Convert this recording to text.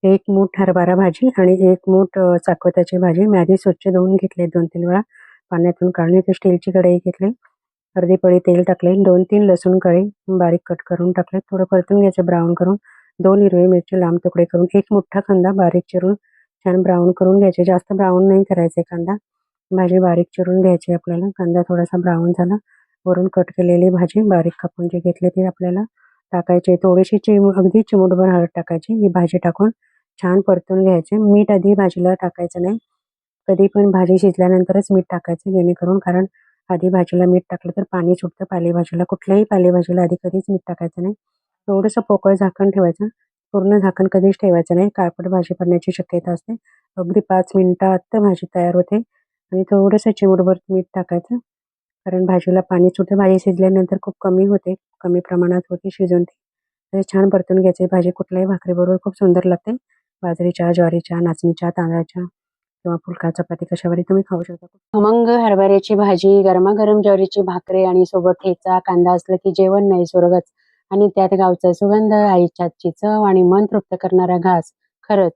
एक मूठ हरभरा भाजी आणि एक मूठ चाकवताची भाजी मी आधी स्वच्छ धुवून घेतले 2-3 वेळा पाण्यातून काढून. इथे स्टीलची कढई घेतली. अर्धी पळी तेल टाकले. 2-3 लसूण कळी बारीक कट करून टाकले. थोडं परतून घ्यायचं ब्राऊन करून. 2 हिरवी मिरची लांब तुकडे करून, 1 मोठा कांदा बारीक चिरून छान ब्राऊन करून घ्यायचे. जास्त ब्राऊन नाही करायचे कांदा. भाजी बारीक चिरून घ्यायची आपल्याला. कांदा थोडासा ब्राऊन झाला, वरून कट केलेली भाजी बारीक कापून जे घेतले ते आपल्याला टाकायचे. थोडीशी अगदी चिमूटभर हळद टाकायची. ही भाजी टाकून छान परतून घ्यायचे. मीठ आधी भाजीला टाकायचं नाही. कधी पण भाजी शिजल्यानंतरच मीठ टाकायचं, जेणेकरून कारण आधी भाजीला मीठ टाकलं तर पाणी सुटतं पालेभाजीला. कुठल्याही पालेभाजीला आधी कधीच मीठ टाकायचं नाही. थोडंसं पोकळ झाकण ठेवायचं. पूर्ण झाकण कधीच ठेवायचं नाही. काळपट भाजी पडण्याची शक्यता असते. अगदी 5 मिनिटात भाजी तयार होते आणि थोडंसं चिमूटभर मीठ टाकायचं, कारण भाजीला पाणी सुटतं. भाजी शिजल्यानंतर खूप कमी होते, कमी प्रमाणात होते शिजून ती. तर छान परतून घ्यायची. भाजी कुठल्याही भाकरीबरोबर खूप सुंदर लागते. बाजरीच्या, ज्वारीच्या, नाचणीच्या, तांदळाच्या किंवा फुलका चपाती कशावरही तुम्ही खाऊ शकता. खमंग हरभऱ्याची भाजी, गरमागरम ज्वारीची भाकरी आणि सोबत ठेचा, कांदा असलं की जेवण नाही स्वर्गच. आणि त्यात गावचा सुगंध, आईच्या हातची चव आणि मन तृप्त करणारा घास. खरंच